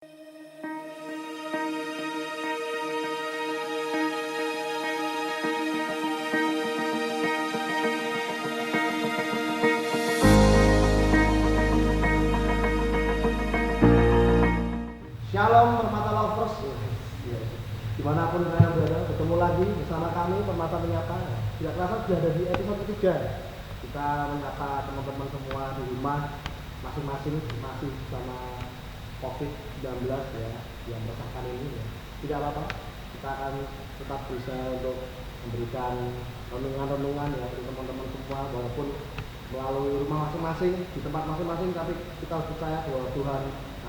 Shalom Permata Lovers, dimanapun kalian berada, ketemu lagi bersama kami Permata Menyapa. Tidak terasa sudah ada di episode ketiga. Kita menyapa teman-teman semua di rumah masing-masing masih bersama COVID-19 ya, yang meresahkan ini ya. Tidak apa-apa, kita akan tetap bisa untuk memberikan renungan-renungan ya untuk teman-teman semua, walaupun melalui rumah masing-masing, di tempat masing-masing, tapi kita harus percaya bahwa Tuhan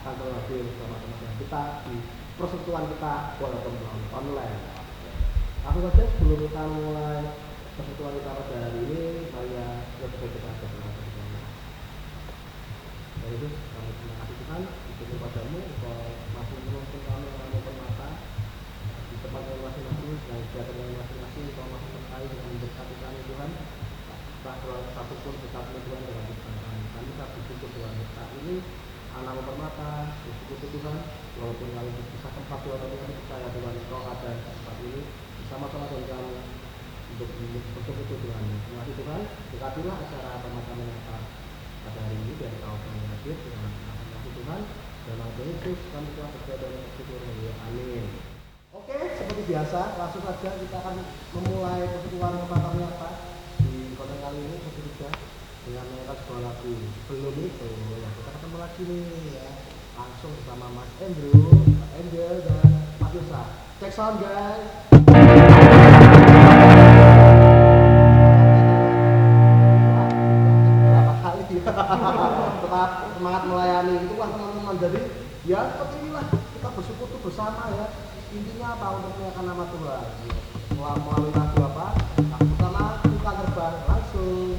akan selalu hadir bersama teman-teman kita di persekutuan kita walaupun melalui online. Langsung saja sebelum kita mulai persekutuan kita pada hari ini, saya lebih kita berdoa bersama. Dan itu kami terima kasih Tuhan untuk kepadamu, engkau masih menuntun kami melalui Permata di tempat kami masing-masing dan kegiatan kami masing-masing, engkau masih menyertai dengan memberkati kami Tuhan. Tak satupun berkat Tuhan dalam kehidupan kami. Kami tak bersyukur Tuhan saat ini anak Permata, bersyukur Tuhan, walaupun kami bisa tempat Tuhan, kami percaya Tuhan Engkau ada di tempat ini bersama-sama dengan kami untuk bersyukur Tuhan. Terima kasih Tuhan, berkatilah acara Permata Menyapa pada hari ini dan Engkau kami hadir dengan terima kasih Tuhan. Dan nama Yesus kami telah berdoa dan bersyukur. Amin. Oke, seperti biasa, langsung saja kita akan memulai persekutuan Permata Menyapa di konten kali ini ketiga dengan menyanyikan sebuah lagu Belum Itu ya. Kita ketemu lagi nih ya, langsung bersama Mas Andrew, Pak Angel dan Pak Yosa. Cek sound guys. Berapa kali ya. Tetap semangat melayani itu kan teman-teman. Jadi ya seperti inilah kita bersyukur tuh bersama ya. Intinya apa? Untuk memuliakan nama Tuhan. Melalui lagu apa? Lagu pertama bukan terbang langsung.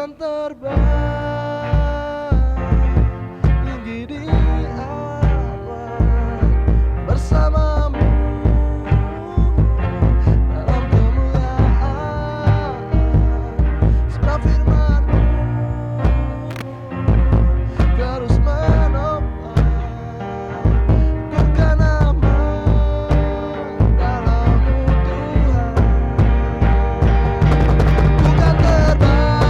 kan terbang tinggi di awan bersamamu dalam kemuliaan. Sebab firman-Mu terus menopang, ku kan aman dalam-Mu Tuhan. Ku kan terbang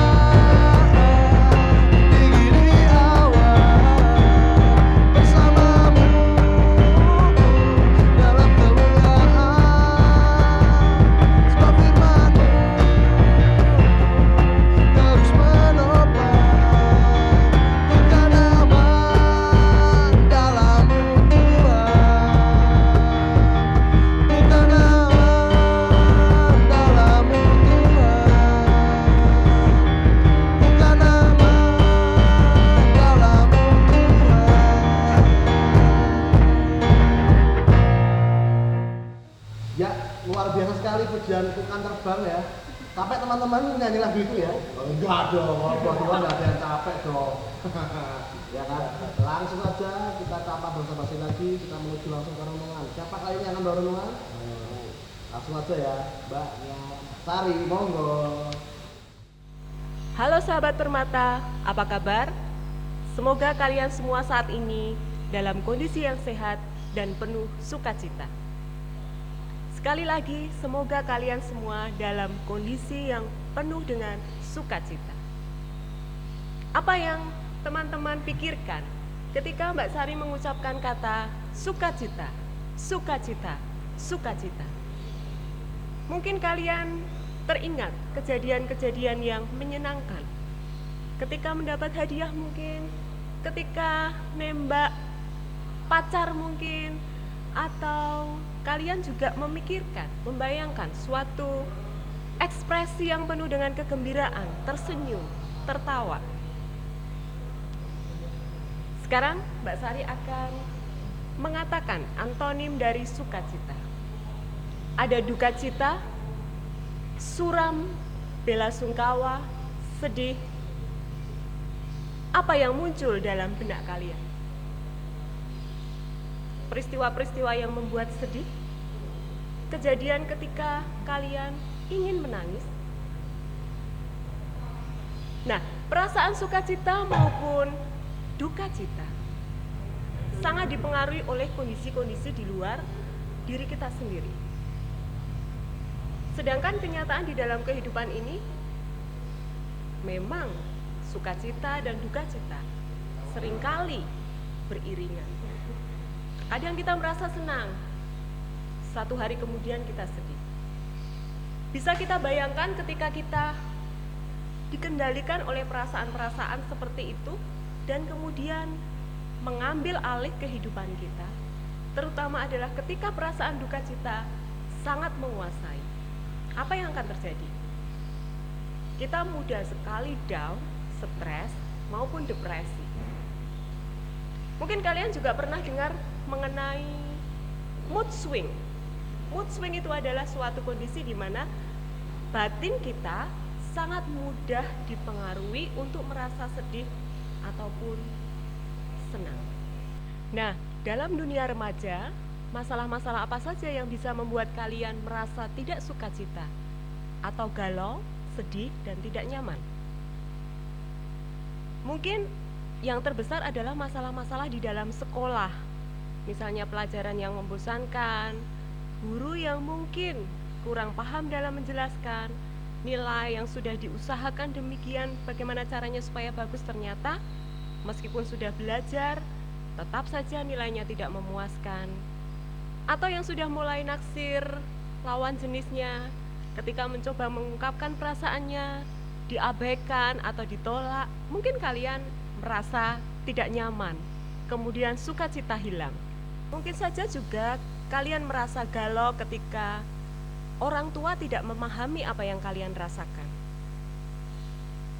tinggi di awan bersamamu dalam kemuliaan. Sebab firman-Mu terus menopang, ku kan aman dalam-Mu Tuhan. Ku kan aman dalam-Mu Tuhan. Ku kan aman dalam-Mu Tuhan. Ya, luar biasa sekali pujian Ku Kan Terbang ya. Capek teman-teman nyanyi lagu itu ya? Oh, enggak dong, berdua nggak ada yang capek dong. Ya kan? Langsung saja kita tanpa basa-basi lagi, kita menuju langsung ke renungan. Siapa kali ini yang akan bawa renungan? Langsung aja ya, Mbaknya Sari, monggo. Halo sahabat Permata, apa kabar? Semoga kalian semua saat ini dalam kondisi yang sehat dan penuh sukacita. Sekali lagi, semoga kalian semua dalam kondisi yang penuh dengan sukacita. Apa yang teman-teman pikirkan ketika Mbak Sari mengucapkan kata sukacita, sukacita, sukacita? Mungkin kalian teringat kejadian-kejadian yang menyenangkan. Ketika mendapat hadiah mungkin, ketika nembak pacar mungkin, atau kalian juga memikirkan, membayangkan suatu ekspresi yang penuh dengan kegembiraan, tersenyum, tertawa. Sekarang Mbak Sari akan mengatakan antonim dari sukacita. Ada duka cita, suram, bela sungkawa, sedih. Apa yang muncul dalam benak kalian? Peristiwa-peristiwa yang membuat sedih, kejadian ketika kalian ingin menangis. Nah, perasaan sukacita maupun duka cita sangat dipengaruhi oleh kondisi-kondisi di luar diri kita sendiri. Sedangkan kenyataan di dalam kehidupan ini memang sukacita dan duka cita seringkali beriringan. Kadang kita merasa senang, satu hari kemudian kita sedih. Bisa kita bayangkan ketika kita dikendalikan oleh perasaan-perasaan seperti itu dan kemudian mengambil alih kehidupan kita, terutama adalah ketika perasaan duka cita sangat menguasai. Apa yang akan terjadi? Kita mudah sekali down, stres, maupun depresi. Mungkin kalian juga pernah dengar mengenai mood swing. Mood swing itu adalah suatu kondisi di mana batin kita sangat mudah dipengaruhi untuk merasa sedih ataupun senang. Nah, dalam dunia remaja, masalah-masalah apa saja yang bisa membuat kalian merasa tidak sukacita atau galau, sedih, dan tidak nyaman? Mungkin yang terbesar adalah masalah-masalah di dalam sekolah. Misalnya pelajaran yang membosankan, guru yang mungkin kurang paham dalam menjelaskan, nilai yang sudah diusahakan demikian bagaimana caranya supaya bagus, ternyata meskipun sudah belajar tetap saja nilainya tidak memuaskan. Atau yang sudah mulai naksir lawan jenisnya, ketika mencoba mengungkapkan perasaannya diabaikan atau ditolak, mungkin kalian merasa tidak nyaman, kemudian sukacita hilang. Mungkin saja juga kalian merasa galau ketika orang tua tidak memahami apa yang kalian rasakan.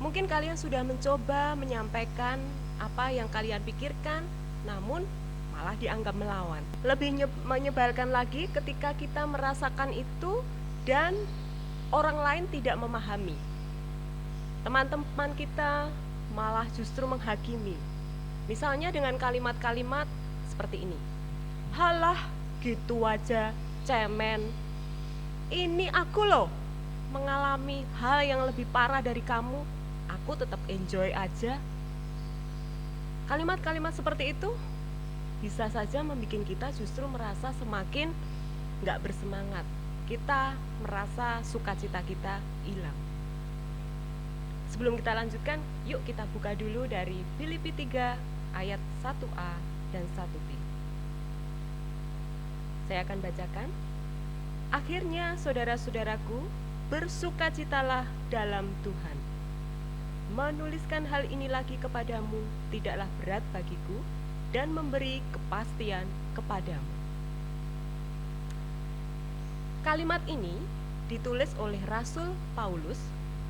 Mungkin kalian sudah mencoba menyampaikan apa yang kalian pikirkan, namun malah dianggap melawan. Lebih menyebalkan lagi ketika kita merasakan itu dan orang lain tidak memahami. teman-teman kita malah justru menghakimi. Misalnya dengan kalimat-kalimat seperti ini. Halah, gitu aja, cemen. Ini aku loh mengalami hal yang lebih parah dari kamu. Aku tetap enjoy aja. Kalimat-kalimat seperti itu bisa saja membuat kita justru merasa semakin gak bersemangat. Kita merasa sukacita kita hilang. Sebelum kita lanjutkan, yuk kita buka dulu dari Filipi 3 ayat 1a dan 1b. Saya akan bacakan. Akhirnya saudara-saudaraku, bersukacitalah dalam Tuhan. Menuliskan hal ini lagi kepadamu tidaklah berat bagiku dan memberi kepastian kepadamu. Kalimat ini ditulis oleh Rasul Paulus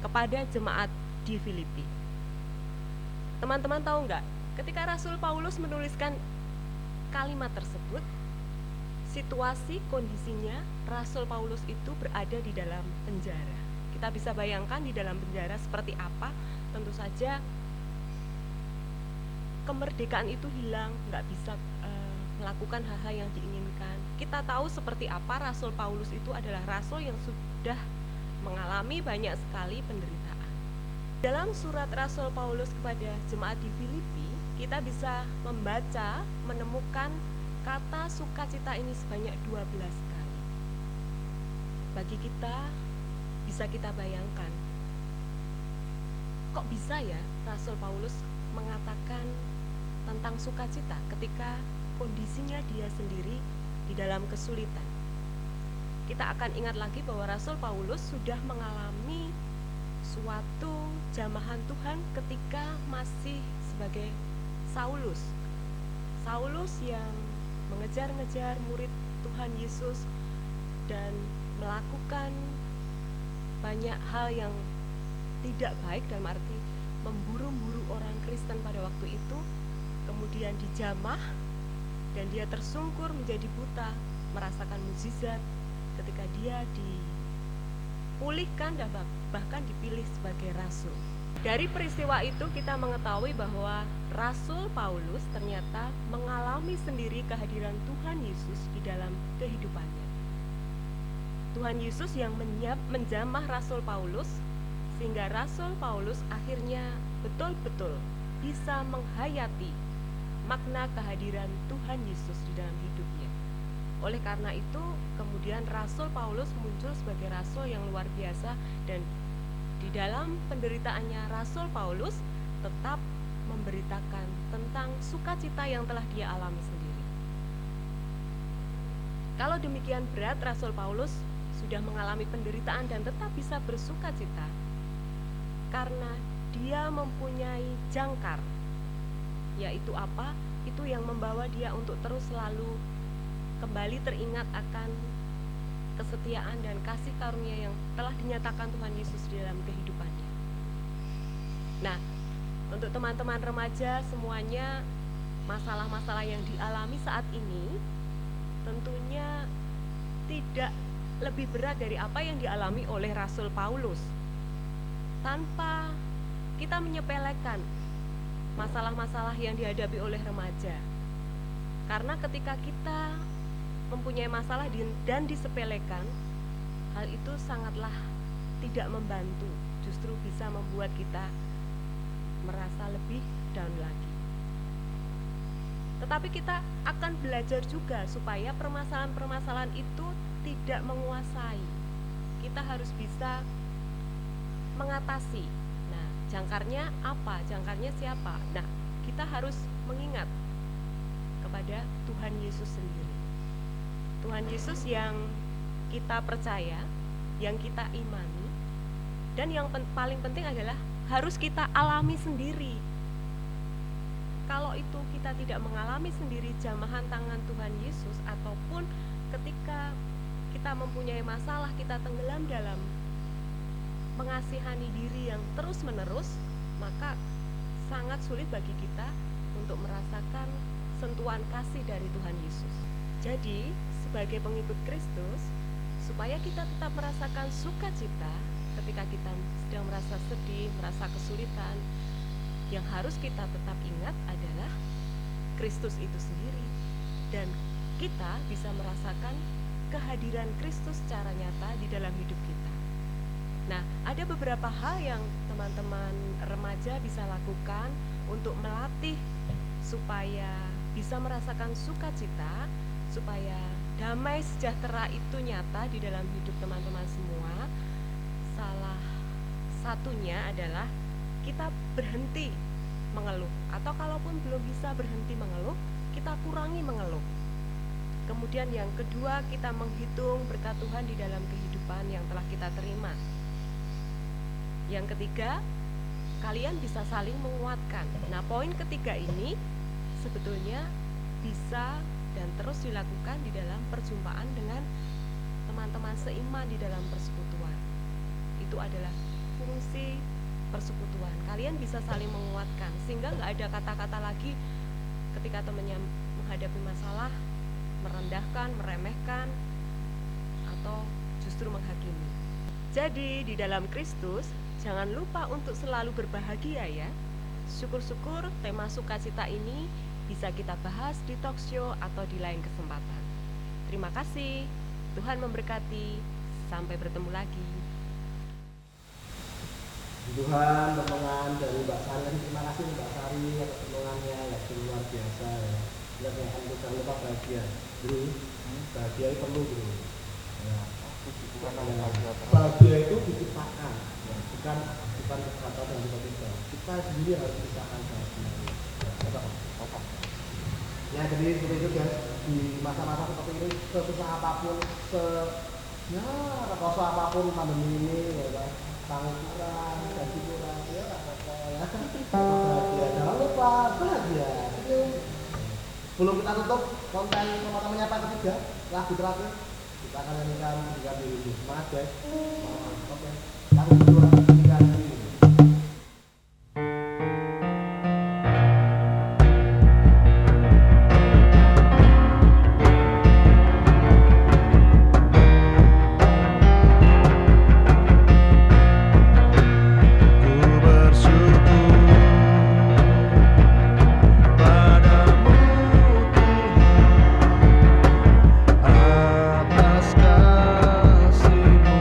kepada jemaat di Filipi. Teman-teman tahu nggak, ketika Rasul Paulus menuliskan kalimat tersebut, situasi kondisinya Rasul Paulus itu berada di dalam penjara. Kita bisa bayangkan di dalam penjara seperti apa. Tentu saja kemerdekaan itu hilang, nggak bisa melakukan hal-hal yang diinginkan. Kita tahu seperti apa Rasul Paulus itu adalah rasul yang sudah mengalami banyak sekali penderitaan. Dalam surat Rasul Paulus kepada jemaat di Filipi, kita bisa membaca, menemukan kata sukacita ini sebanyak 12 kali. Bagi kita, bisa kita bayangkan, kok bisa ya Rasul Paulus mengatakan tentang sukacita ketika kondisinya dia sendiri di dalam kesulitan. Kita akan ingat lagi bahwa Rasul Paulus sudah mengalami suatu jamahan Tuhan ketika masih sebagai Saulus. Saulus yang mengejar-ngejar murid Tuhan Yesus dan melakukan banyak hal yang tidak baik, dalam arti memburu-buru orang Kristen pada waktu itu, kemudian dijamah dan dia tersungkur menjadi buta, merasakan mukjizat ketika dia dipulihkan dan bahkan dipilih sebagai rasul. Dari peristiwa itu kita mengetahui bahwa Rasul Paulus ternyata mengalami sendiri kehadiran Tuhan Yesus di dalam kehidupannya. Tuhan Yesus yang menjamah Rasul Paulus sehingga Rasul Paulus akhirnya betul-betul bisa menghayati makna kehadiran Tuhan Yesus di dalam hidupnya. Oleh karena itu, kemudian Rasul Paulus muncul sebagai rasul yang luar biasa, dan di dalam penderitaannya Rasul Paulus tetap memberitakan tentang sukacita yang telah dia alami sendiri. Kalau demikian berat Rasul Paulus sudah mengalami penderitaan dan tetap bisa bersukacita karena dia mempunyai jangkar. Yaitu apa? Itu yang membawa dia untuk terus selalu kembali teringat akan kesetiaan dan kasih karunia yang telah dinyatakan Tuhan Yesus di dalam kehidupannya. Nah, untuk teman-teman remaja semuanya, masalah-masalah yang dialami saat ini tentunya tidak lebih berat dari apa yang dialami oleh Rasul Paulus. Tanpa kita menyepelekan masalah-masalah yang dihadapi oleh remaja. Karena ketika kita mempunyai masalah dan disepelekan, hal itu sangatlah tidak membantu, justru bisa membuat kita merasa lebih down lagi. Tetapi kita akan belajar juga supaya permasalahan-permasalahan itu tidak menguasai. Kita harus bisa mengatasi. Nah, jangkarnya apa? Jangkarnya siapa? Nah, kita harus mengingat kepada Tuhan Yesus sendiri. Tuhan Yesus yang kita percaya, yang kita imani, dan yang paling penting adalah harus kita alami sendiri. Kalau itu kita tidak mengalami sendiri jamahan tangan Tuhan Yesus, ataupun ketika kita mempunyai masalah, kita tenggelam dalam mengasihani diri yang terus-menerus, maka sangat sulit bagi kita untuk merasakan sentuhan kasih dari Tuhan Yesus. Jadi, sebagai pengikut Kristus, supaya kita tetap merasakan sukacita, ketika kita sedang merasa sedih, merasa kesulitan, yang harus kita tetap ingat adalah Kristus itu sendiri, dan kita bisa merasakan kehadiran Kristus secara nyata di dalam hidup kita. Nah, ada beberapa hal yang teman-teman remaja bisa lakukan untuk melatih supaya bisa merasakan sukacita, supaya damai sejahtera itu nyata di dalam hidup teman-teman semua. Salah satunya adalah kita berhenti mengeluh, atau kalaupun belum bisa berhenti mengeluh, kita kurangi mengeluh. Kemudian yang kedua, kita menghitung berkat Tuhan di dalam kehidupan yang telah kita terima. Yang ketiga, kalian bisa saling menguatkan. Nah, poin ketiga ini sebetulnya bisa dan terus dilakukan di dalam perjumpaan dengan teman-teman seiman di dalam persekutuan. Itu adalah fungsi persekutuan. Kalian bisa saling menguatkan sehingga nggak ada kata-kata lagi ketika temannya menghadapi masalah merendahkan, meremehkan, atau justru menghakimi. Jadi di dalam Kristus jangan lupa untuk selalu berbahagia ya. Syukur-syukur tema sukacita ini bisa kita bahas di talk show atau di lain kesempatan. Terima kasih, Tuhan memberkati, sampai bertemu lagi. Tuhan, renungan dari Mbak Sari, terima kasih Mbak Sari atas renungannya yang luar biasa ya. Yang kita jangan lupa bahagia, bro. Bahagia itu perlu, bro. Ya. Bahagia itu diciptakan, ya. bukan kata dan tiba-tiba. Kita sendiri harus menciptakan bahagia. Ya, jadi seperti itu guys, di masa-masa seperti ini, sesusah apapun, rekoso apapun pandemi ini, ya kan, tanggung kurang, gaji kurang, ya apa-apa ya. Bahagia, jangan lupa bahagia. Sebelum kita tutup konten Kemata Menyapa ketiga, lagu terakhir kita akan nyanyikan Berikan Dirimu. Semangat guys. Oke. Lagu kedua, Berikan Dirimu. Atas kasih-Mu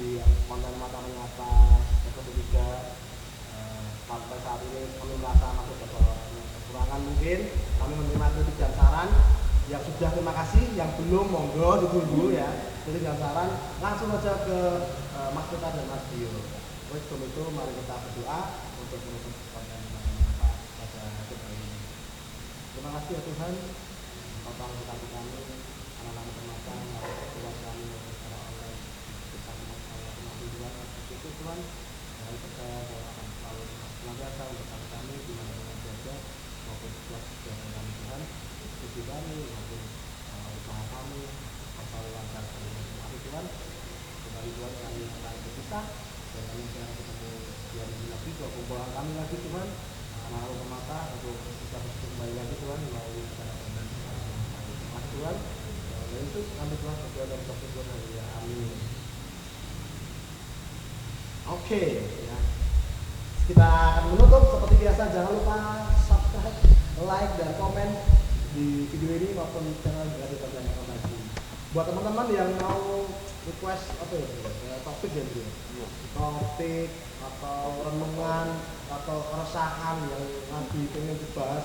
di konten Mata Menyapa episode 3. Sampai saat ini kami merasa masih kekurangan, mungkin kami menerima kritik dan saran. Yang sudah terima kasih, yang belum monggo ditunggu ya. Kritik dan saran langsung aja ke Mas Peta dan Mas Dio. Wes sebelum itu mari kita berdoa untuk menutup konten Mata Menyapa pada episode kali ini. Terima kasih ya Tuhan, Engkau telah memberkati kami, anak-anak permata, keluarga kami secara online, kita semua Tuhan, itu Tuhan, dan percaya bahwa akan selalu senantiasa memberkati kami di mana-mana saja, maupun setiap kegiatan kami Tuhan, studi kami maupun usaha kami, asal lancar kami Tuhan. Kembali Tuhan kami akan berpisah dan kami akan ketemu di hari ini lagi, kumpulan kami lagi Tuhan, anak-anak permata untuk bisa kembali lagi Tuhan melalui acara online. Terima kasih Tuhan. Dan itu kami telah berdoa dan bersyukur ya, amin. Oke, ya. Kita akan menutup seperti biasa. Jangan lupa subscribe, like, dan komen di video ini maupun channel Gratis dan Informasi. Buat teman-teman yang mau request apa ya, topik ya, topik atau renungan atau keresahan yang nanti pengen dibahas,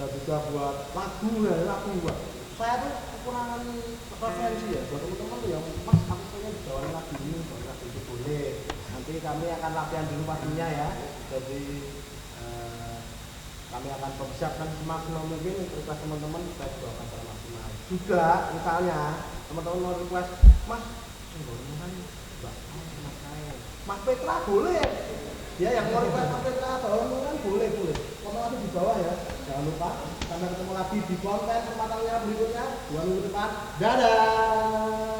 dan juga buat lagu buat saya tuh kekurangan referensi ya buat teman-teman yang Mas aku pengen bawain lagu ini, bawain lagu itu boleh. Nanti kami akan latihan dulu pastinya ya. Jadi kami akan persiapkan semaksimal mungkin request teman-teman, kita bawakan secara maksimal. Juga misalnya teman-teman mau request, Mas renungan Mas Petra boleh ya, yang mau request Mas Petra atau renungan boleh komen aja di bawah ya. Jangan lupa, sampai ketemu lagi di konten permata berikutnya 2 minggu depan. Dadah.